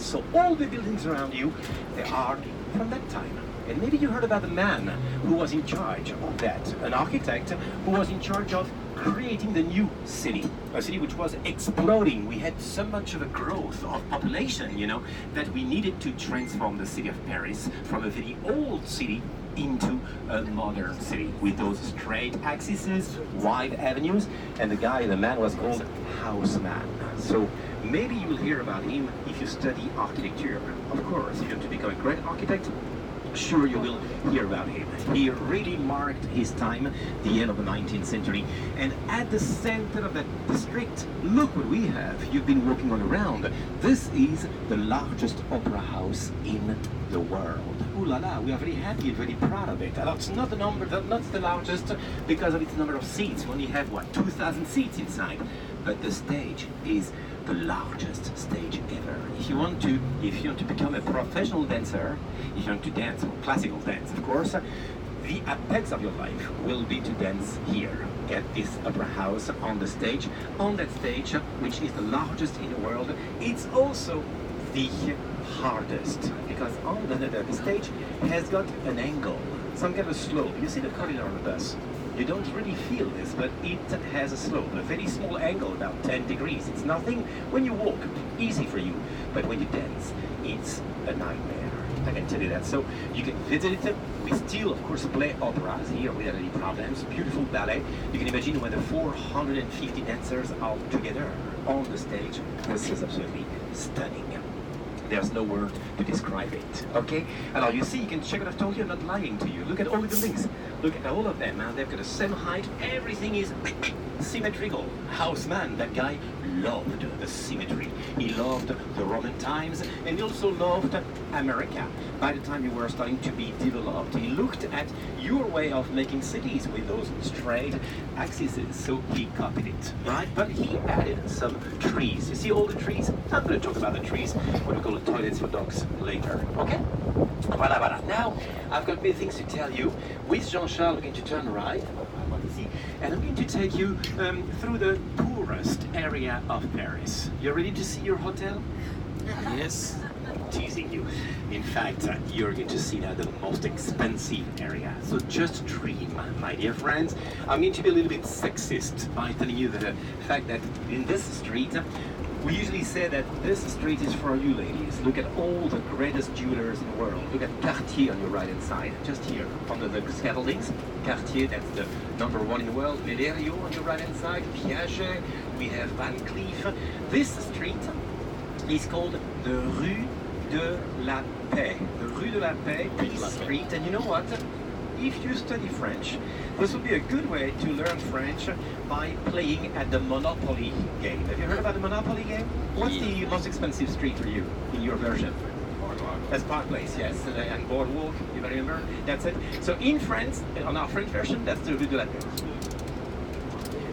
So all the buildings around you, they are from that time. And maybe you heard about the man who was in charge of that, an architect who was in charge of creating the new city, a city which was exploding. We had so much of a growth of population, you know, that we needed to transform the city of Paris from a very old city into a modern city with those straight axes, wide avenues, and the man was called Haussmann. So maybe you'll hear about him if you study architecture. Of course, if you want to become a great architect, sure you will hear about him. He really marked his time, the end of the 19th century, and at the center of that district, look what we have. You've been walking all around. This is the largest opera house in the world. Ooh la la, we are very happy and very proud of it. It's not the number, not the largest because of its number of seats. We only have, what, 2,000 seats inside. But the stage is the largest stage ever. If you want to become a professional dancer, if you want to dance, classical dance, of course, the apex of your life will be to dance here at this opera house on the stage. On that stage, which is the largest in the world, it's also the hardest because on the stage has got an angle, some kind of slope. You see the corridor on the bus. You don't really feel this, but it has a slope, a very small angle, about 10 degrees. It's nothing when you walk, easy for you, but when you dance, it's a nightmare. I can tell you that. So you can visit it. We still, of course, play operas here without any problems. Beautiful ballet. You can imagine when the 450 dancers are together on the stage. This is absolutely stunning. There's no word to describe it, okay? Alors you see, you can check it, I've told you, I'm not lying to you. Look at all the buildings. Look at all of them, they've got the same height. Everything is symmetrical. Haussmann, that guy, loved the symmetry. He loved the Roman times, and he also loved America. By the time you were starting to be developed, he looked at your way of making cities with those straight axes, so he copied it, right? But he added some trees. You see all the trees? I'm going to talk about the trees, what we call the toilets for dogs, later, okay? Voilà, voilà. Now, I've got many things to tell you. With Jean-Charles, we're going to turn right, and I'm going to take you through the poorest area of Paris. You ready to see your hotel? Yes. I'm teasing you. In fact, you're going to see now the most expensive area. So just dream, my dear friends. I'm going to be a little bit sexist by telling you the fact that in this street, we usually say that this street is for you ladies. Look at all the greatest jewelers in the world. Look at Cartier on your right-hand side, just here, under the scaffoldings. Cartier, that's the #1 in the world. Valerio on your right-hand side, Piaget, we have Van Cleef. This street is called the Rue de la Paix. The Rue de la Paix, Peace Street, and you know what? If you study French, this would be a good way to learn French by playing at the Monopoly game. Have you heard about the Monopoly game? What's the most expensive street for you in your version? That's Park Place, yes, and Boardwalk, you remember? That's it. So in France, on our French version, that's the Rue de la Paix.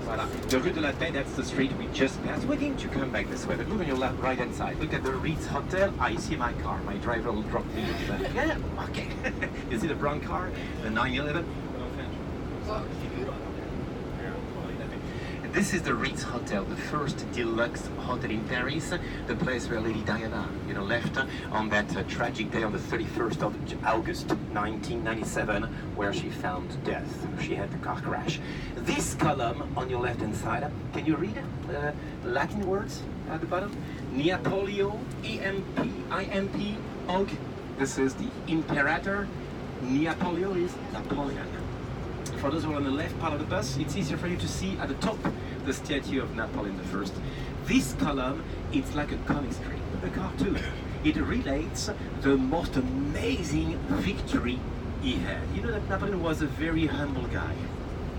Voilà. The Rue de la Paix, that's the street we just passed. We're going to come back this way, but look on your left, right-hand side. Look at the Ritz Hotel. I see my car. My driver will drop me. Yeah, okay. You see the brown car? The 911? This is the Ritz Hotel, the first deluxe hotel in Paris, the place where Lady Diana, left on that tragic day on the 31st of August 1997, where she found death. She had the car crash. This column on your left-hand side, can you read Latin words at the bottom? Neapolio, E-M-P-I-M-P, Og. This is the Imperator. Neapolio is Napoleon. For those who are on the left part of the bus, it's easier for you to see at the top the statue of Napoleon I. This column, it's like a comic strip, a cartoon. It relates the most amazing victory he had. You know that Napoleon was a very humble guy,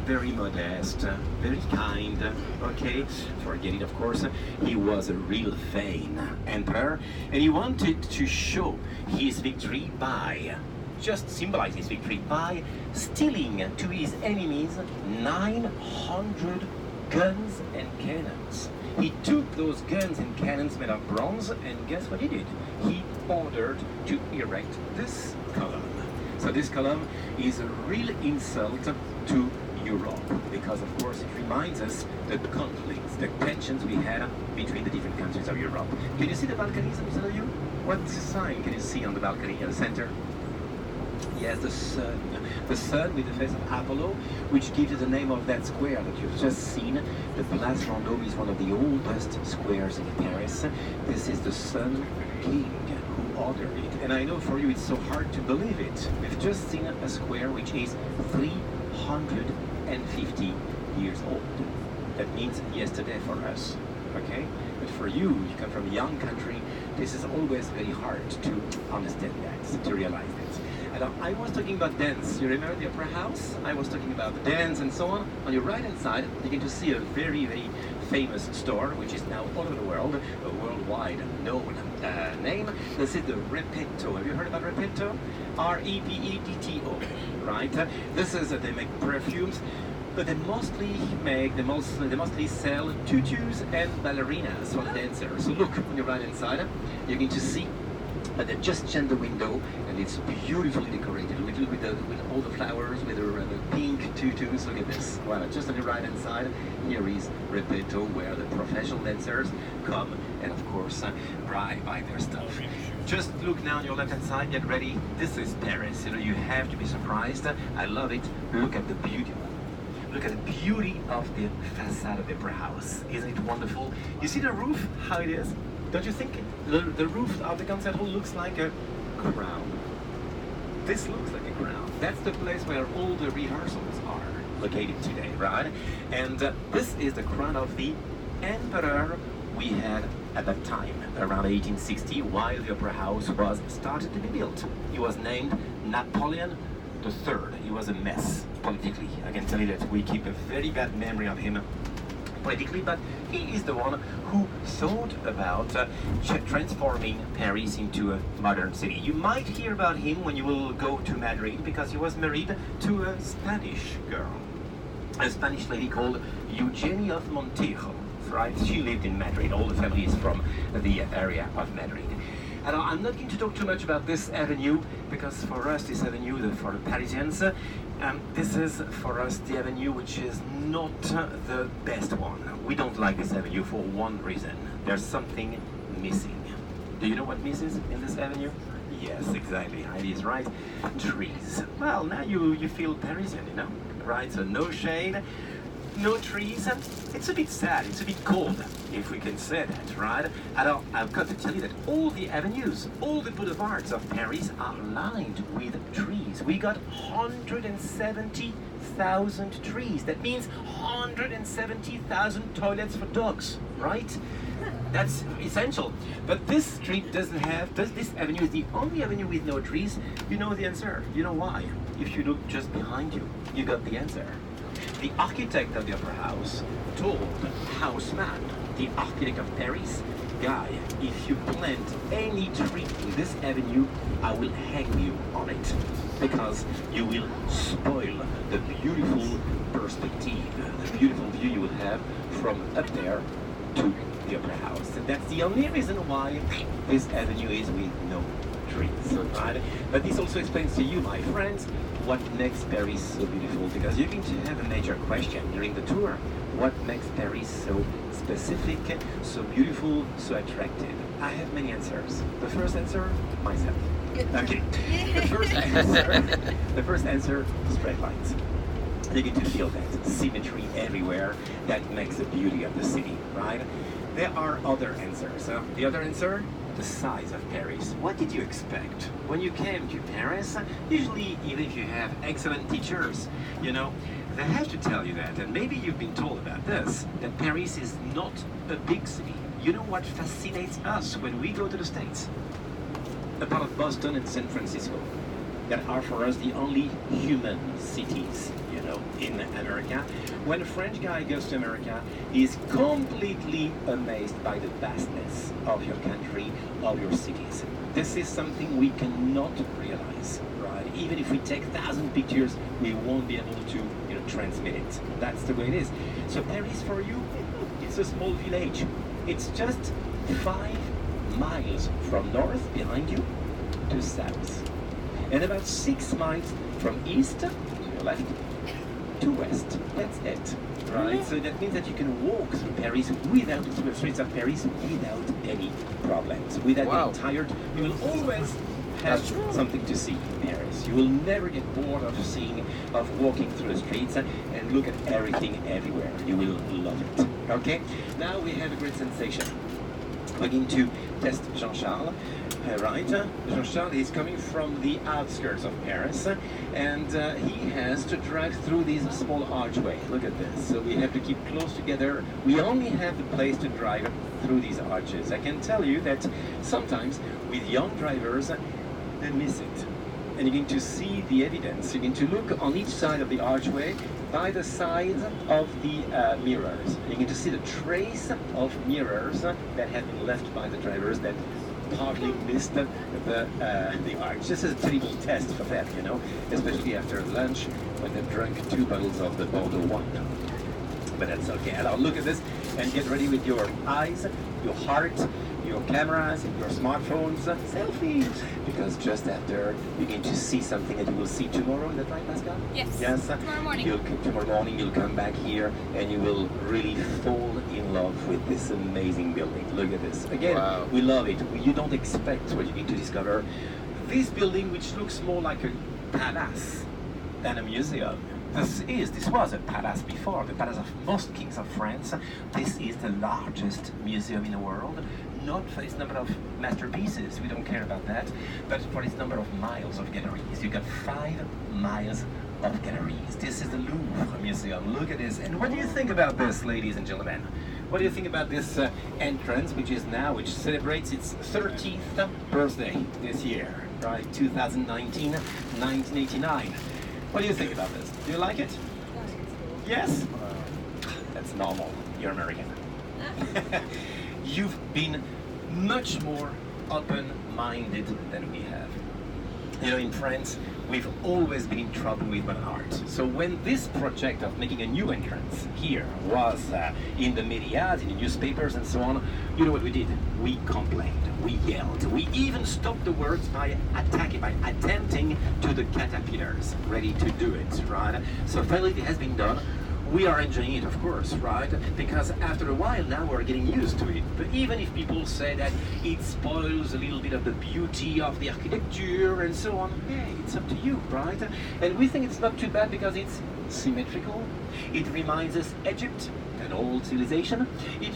very modest, very kind, okay? Forget it, of course. He was a real vain emperor, and he wanted to show his victory by just symbolize his victory by stealing to his enemies 900 guns and cannons. He took those guns and cannons made of bronze, and guess what he did? He ordered to erect this column. So this column is a real insult to Europe, because of course it reminds us the conflicts, the tensions we had between the different countries of Europe. Can you see the balconies, some of you? What sign can you see on the balcony at the center? Yes, the sun. The sun with the face of Apollo, which gives you the name of that square that you've just seen. The Place Vendôme is one of the oldest squares in Paris. This is the Sun King who ordered it. And I know for you it's so hard to believe it. We've just seen a square which is 350 years old. That means yesterday for us. Okay? But for you, you come from a young country, this is always very hard to understand that, to realize that. And I was talking about dance. You remember the Opera House? I was talking about the dance and so on. On your right-hand side, you get to see a very, very famous store, which is now all over the world, a worldwide known name. This is the Repetto. Have you heard about Repetto? R-E-P-E-T-T-O, right? This is, they make perfumes, but they mostly sell tutus and ballerinas for the dancers. So look on your right-hand side, you're going to see that they just changed the window, and it's beautifully decorated with all the flowers, with the pink tutus. Look at this. Well, just on the right-hand side, here is Repetto, where the professional dancers come and, of course, buy their stuff. Just look now on your left-hand side, get ready. This is Paris. You know, you have to be surprised. I love it. Look at the beauty. Look at the beauty of the facade of the Opera House. Isn't it wonderful? You see the roof, how it is? Don't you think the roof of the concert hall looks like a crown? This looks like a crown. That's the place where all the rehearsals are located today, right? And this is the crown of the emperor we had at that time, around 1860, while the Opera House was started to be built. He was named Napoleon III. He was a mess politically. I can tell you that we keep a very bad memory of him politically, but he is the one who thought about transforming Paris into a modern city. You might hear about him when you will go to Madrid, because he was married to a Spanish girl, a Spanish lady called Eugenia of Montijo, right? She lived in Madrid. All the family is from the area of Madrid. And I'm not going to talk too much about this avenue, because for us, this avenue, for the Parisians, this is for us the avenue which is not the best one. We don't like this avenue for one reason. There's something missing. Do you know what misses in this avenue? Yes, exactly. Heidi is right. Trees. Well, now you feel Parisian, you know, right? So no shade, no trees. It's a bit sad, it's a bit cold, if we can say that, right? And I've got to tell you that all the avenues, all the boulevards of Paris are lined with trees. We got 170,000 trees. That means 170,000 toilets for dogs, right? That's essential. But this street doesn't have, this avenue is the only avenue with no trees. You know the answer. You know why? If you look just behind you, you got the answer. The architect of the Opera House told Haussmann, the architect of Paris, guy, if you plant any tree in this avenue, I will hang you on it, because you will spoil the beautiful perspective, the beautiful view you will have from up there to the Opera House. And that's the only reason why this avenue is with no trees, right? But this also explains to you, my friends, what makes Paris so beautiful, because you're going to have a major question during the tour. What makes Paris so specific, so beautiful, so attractive? I have many answers. The first answer, myself. Okay. The first answer, straight lines. You're going to feel that symmetry everywhere that makes the beauty of the city, right? There are other answers. The other answer, the size of Paris. What did you expect? When you came to Paris, usually even if you have excellent teachers, you know, they have to tell you that, and maybe you've been told about this, that Paris is not a big city. You know what fascinates us when we go to the States? A part of Boston and San Francisco, that are for us the only human cities, you know, in America. When a French guy goes to America, he's completely amazed by the vastness of your country, of your cities. This is something we cannot realize, right? Even if we take 1,000 pictures, we won't be able to, you know, transmit it. That's the way it is. So Paris for you, it's a small village. It's just 5 miles from north behind you to south, and about 6 miles from east to your left to west. That's it. Right? So that means that you can walk through Paris without, through the streets of Paris without any problems. Without getting tired. You will always have something to see in Paris. You will never get bored of walking through the streets and look at everything everywhere. You will love it. Okay? Now we have a great sensation. We're going to test Jean-Charles. Right, Jean-Charles is coming from the outskirts of Paris, and he has to drive through this small archway. Look at this. So we have to keep close together. We only have the place to drive through these arches. I can tell you that sometimes with young drivers, they miss it. And you're going to see the evidence. You're going to look on each side of the archway by the side of the mirrors. You're going to see the trace of mirrors that have been left by the drivers that partly missed the arch. This is a terrible test for them, you know, especially after lunch when they've drunk 2 bottles of the Bordeaux wine. But that's okay. Now look at this and get ready with your eyes, your heart, your cameras, your smartphones, selfies. Because just after, you're going to see something that you will see tomorrow. Is that right, Pascal? Yes. Yes. Tomorrow morning. Tomorrow morning you'll come back here and you will really fall in love with this amazing building. Look at this. Again, we love it. You don't expect what you're going to discover. This building, which looks more like a palace than a museum. This was a palace before, the palace of most kings of France. This is the largest museum in the world, not for its number of masterpieces, we don't care about that, but for its number of miles of galleries. You got 5 miles of galleries. This is the Louvre Museum. Look at this. And what do you think about this, ladies and gentlemen? What do you think about this entrance, which celebrates its 30th birthday this year, right? 2019, 1989. What do you think about this? Do you like it? Yes? That's normal. You're American. You've been much more open-minded than we have. You know, in France, we've always been in trouble with one art. So when this project of making a new entrance here was in the media, in the newspapers and so on, you know what we did? We complained, we yelled, we even stopped the works by attempting to the caterpillars, ready to do it, right? So finally it has been done. We are enjoying it, of course, right? Because after a while now we're getting used to it. But even if people say that it spoils a little bit of the beauty of the architecture and so on, hey, it's up to you, right? And we think it's not too bad because it's symmetrical. It reminds us Egypt, an old civilization. It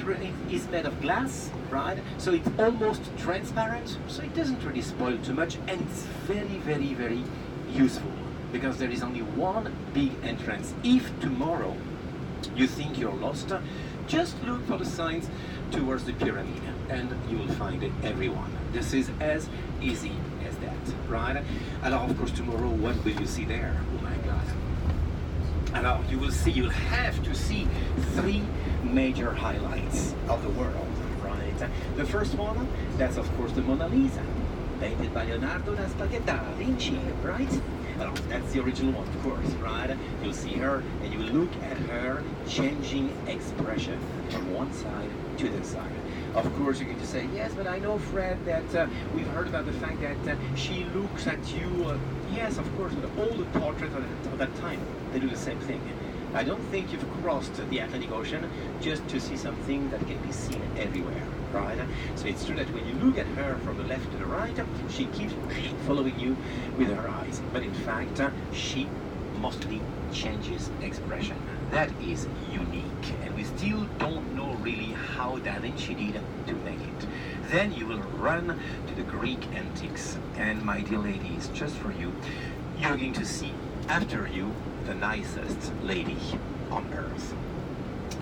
is made of glass, right? So it's almost transparent, so it doesn't really spoil too much, and it's very, very, very useful. Because there is only one big entrance. If tomorrow you think you're lost, just look for the signs towards the pyramid and you will find everyone. This is as easy as that, right? And of course tomorrow, what will you see there? Oh my God. And you'll have to see 3 major highlights of the world, right? The first one, that's of course the Mona Lisa, painted by Leonardo da Vinci, right? Well, that's the original one, of course, right? You'll see her, and you will look at her changing expression from one side to the side. Of course, you're going to say, yes, but I know, Fred, that we've heard about the fact that she looks at you. Yes, of course, but all the portraits of that time, they do the same thing. I don't think you've crossed the Atlantic Ocean just to see something that can be seen everywhere, right? So it's true that when you look at her from the left to the right, she keeps following you with her eyes. But in fact, she mostly changes expression. That is unique, and we still don't know really how Da Vinci did to make it. Then you will run to the Greek antiques, and my dear ladies, just for you, you're going to see after you the nicest lady on earth.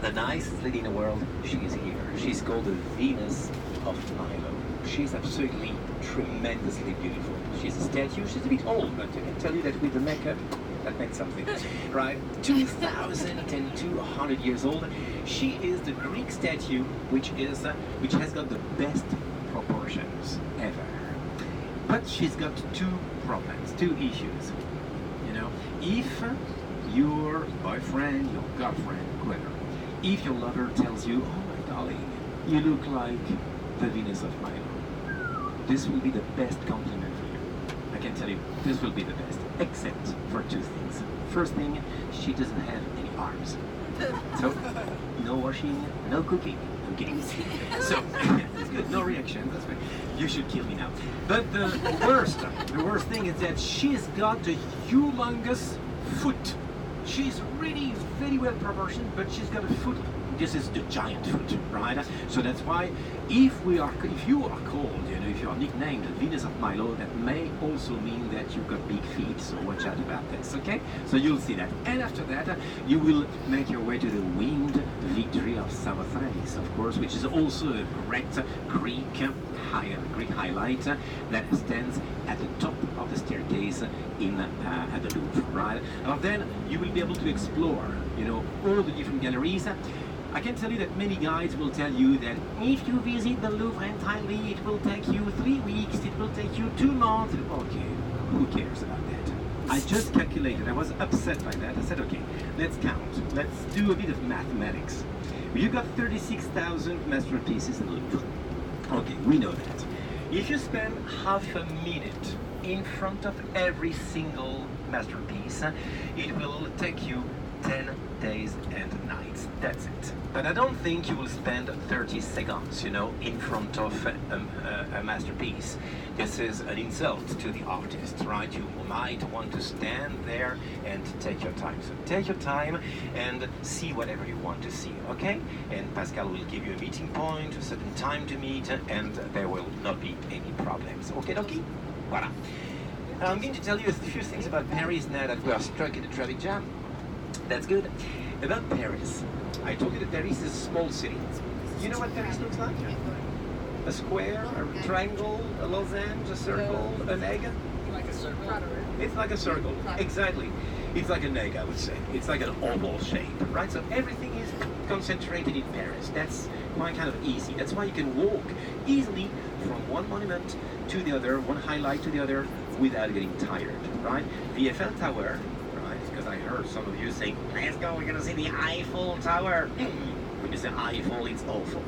The nicest lady in the world, she is here. She's called the Venus of Milo. She's absolutely tremendously beautiful. She's a statue, she's a bit old, but I can tell you that with the makeup, that meant something, right? 2,200 years old. She is the Greek statue which has got the best proportions ever. But she's got 2 problems, 2 issues. You know, if your boyfriend, your girlfriend, whoever, if your lover tells you, oh my darling, you look like the Venus of Milo, this will be the best compliment for you. I can tell you, this will be the best, except for 2 things. First thing, she doesn't have any arms. So, no washing, no cooking. I'm kidding. So, that's good. No reaction. That's good. You should kill me now. But the worst thing is that she's got a humongous foot. She's really very well proportioned, but she's got a foot. This is the giant foot, right? So that's why if you are called, if you are nicknamed Venus of Milo, that may also mean that you've got big feet. So watch out about this, okay? So you'll see that. And after that, you will make your way to the winged victory of Samothrace, of course, which is also a great Greek highlight that stands at the top of the staircase at the Louvre, right? And then you will be able to explore, all the different galleries. I can tell you that many guides will tell you that if you visit the Louvre entirely, it will take you 3 weeks, it will take you 2 months. Okay, who cares about that? I just calculated, I was upset by that. I said, okay, let's count. Let's do a bit of mathematics. You got 36,000 masterpieces in the Louvre. Okay, we know that. If you spend half a minute in front of every single masterpiece, it will take you 10 days and nights. That's it. But I don't think you will spend 30 seconds, in front of a masterpiece. This is an insult to the artist, right? You might want to stand there and take your time. So take your time and see whatever you want to see, okay? And Pascal will give you a meeting point, a certain time to meet, and there will not be any problems. Okay, dokie? Voilà. I'm going to tell you a few things about Paris now that we are stuck in the traffic jam. That's good. About Paris, I told you that Paris is a small city. You know what Paris looks like? A square, a triangle, a lozenge, a circle, an egg? Like a circle? It's like a circle, exactly. It's like an egg, I would say. It's like an oval shape, right? So everything is concentrated in Paris. That's quite kind of easy. That's why you can walk easily from one monument to the other, one highlight to the other, without getting tired, right? The Eiffel Tower, because I heard some of you saying, let's go, we're gonna see the Eiffel Tower. When you say Eiffel, it's awful.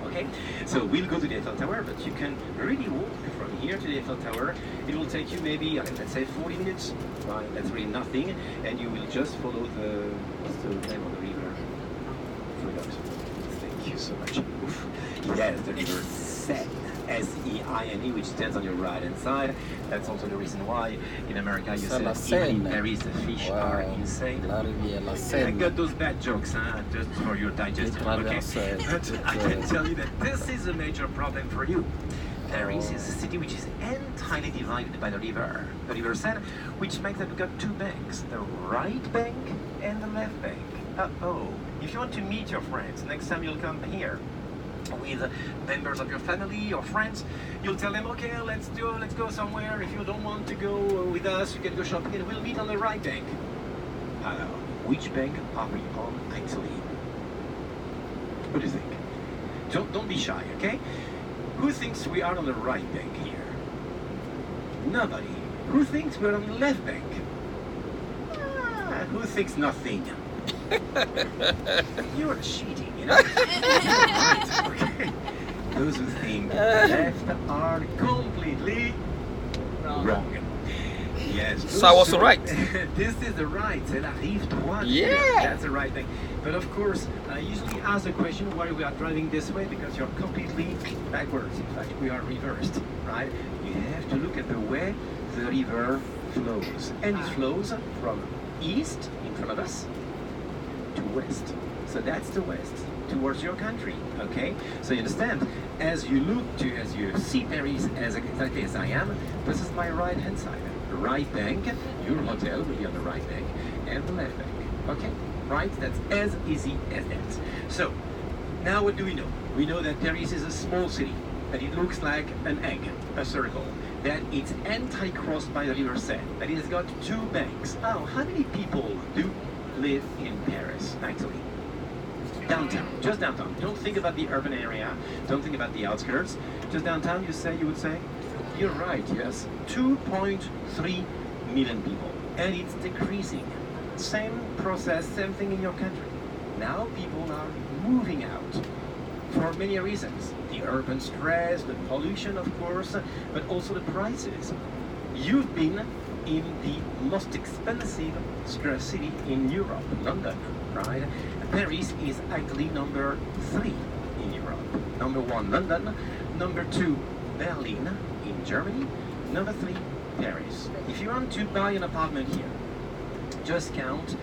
Okay? So we'll go to the Eiffel Tower, but you can really walk from here to the Eiffel Tower. It will take you maybe, let's say 40 minutes. Right? That's really nothing. And you will just follow what's the name of the river? Forgot. Thank you so much. Oof. Yes, the river Seine. Seine, which stands on your right hand side. That's also the reason why in America you said even in Paris the fish are insane. I got those bad jokes, just for your digestion, okay? But I can tell you that this is a major problem for you. Paris is a city which is entirely divided by the river Seine, which makes that we've got 2 banks, the right bank and the left bank. If you want to meet your friends, next time you'll come here with members of your family or friends, you'll tell them, okay, let's go somewhere. If you don't want to go with us, you can go shopping and we'll meet on the right bank. Which bank are we on actually? What do you think? Don't be shy, okay? Who thinks we are on the right bank here? Nobody. Who thinks we're on the left bank? Who thinks nothing? You're cheating, Right, okay. Those who think left are completely wrong. Yes. So I was right. This is the right. C'est la rive droite. Yeah. That's the right thing. But of course, I usually ask the question why we are driving this way, because you're completely backwards. In fact, we are reversed, right? You have to look at the way the river flows. And it flows from east, in front of us, to west. So that's the west, towards your country, okay? So you understand, as you see Paris as exactly as I am, this is my right hand side. The right bank, your hotel will be on the right bank, and the left bank, okay? Right? That's as easy as that. So, now what do we know? We know that Paris is a small city, that it looks like an egg, a circle, that it's entirely-crossed by the river Seine, that it has got 2 banks. Oh, how many people do live in Paris, actually? Downtown, just downtown. Don't think about the urban area, don't think about the outskirts. Just downtown, you would say? You're right, yes. 2.3 million people, and it's decreasing. Same process, same thing in your country. Now people are moving out for many reasons. The urban stress, the pollution, of course, but also the prices. You've been in the most expensive square city in Europe, London, right? Paris is actually number 3 in Europe. Number 1, London. Number 2, Berlin in Germany. Number 3, Paris. If you want to buy an apartment here, just count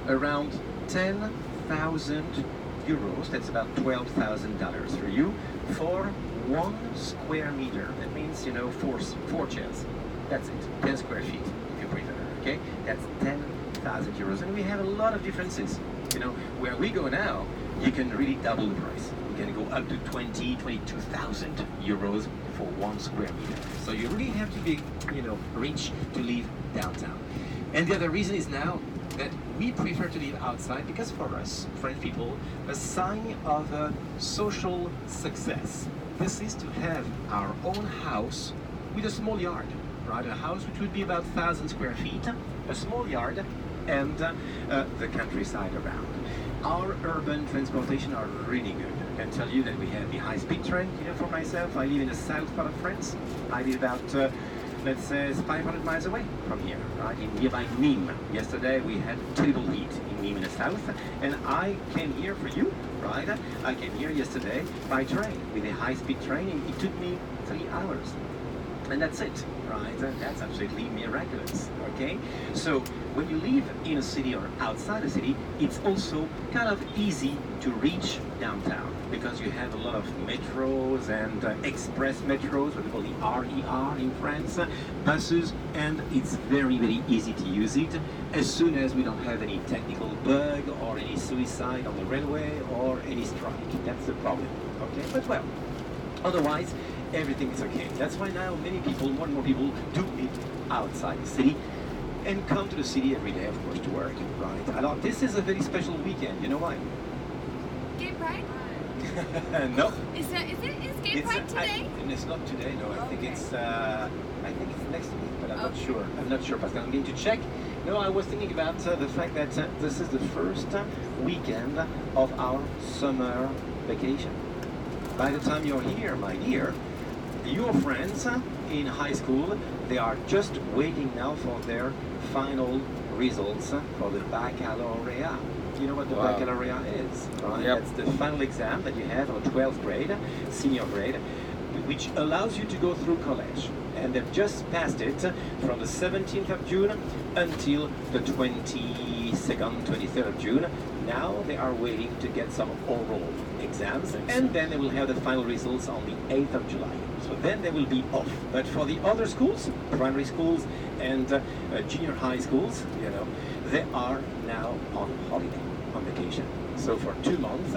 around 10,000 euros, that's about $12,000 for you, for 1 square meter. That means, you know, four chairs. That's it, 10 square feet, if you prefer, okay? That's 10,000 euros, and we have a lot of differences. You know, where we go now, you can really double the price. You can go up to 22,000 euros for 1 square meter. So you really have to be, you know, rich to live downtown. And the other reason is now that we prefer to live outside because for us, French people, a sign of social success. This is to have our own house with a small yard, right? A house which would be about 1,000 square feet, a small yard, and the countryside around. Our urban transportation are really good. I can tell you that we have the high-speed train. You know, for myself, I live in the south part of France. I live about let's say 500 miles away from here, right, in nearby Nîmes. Yesterday we had terrible heat in Nîmes in the south, and I came here for you, right? I came here yesterday by train, with a high-speed train, and it took me 3 hours. And that's it, right? That's absolutely miraculous, okay? So when you live in a city or outside a city, it's also kind of easy to reach downtown because you have a lot of metros and express metros, what we call the RER in France, buses, and it's very, very easy to use it as soon as we don't have any technical bug or any suicide on the railway or any strike. That's the problem, okay? But well, otherwise, everything is okay. That's why now many people, more and more people, do live outside the city and come to the city every day, of course, to work, right? Alors, this is a very special weekend. You know why? Gay Pride? No. Is Gay Pride today? It's not today. No, I think it's next week, but I'm not sure. I'm not sure, Pascal. I'm going to check. No, I was thinking about the fact that this is the first weekend of our summer vacation. By the time you're here, my dear, your friends in high school, they are just waiting now for their final results for the baccalaureate. You know what the baccalaureate is, right? Yep. That's the final exam that you have on 12th grade, senior grade, which allows you to go through college. And they've just passed it from the 17th of June until the 22nd, 23rd of June. Now they are waiting to get some oral exams, and then they will have the final results on the 8th of July. So then they will be off. But for the other schools, primary schools and junior high schools, you know, they are now on holiday, on vacation. So for 2 months,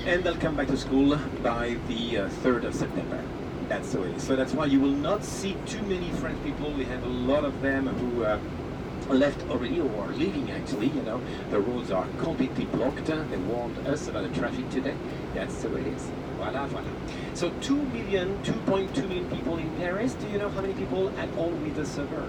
and they'll come back to school by the 3rd of September. That's the way. So that's why you will not see too many French people. We have a lot of them who left already or are leaving actually, you know. The roads are completely blocked. They warned us about the traffic today. That's the way it is. Voila, voila. So 2.2 million people in Paris. Do you know how many people at all with the suburbs?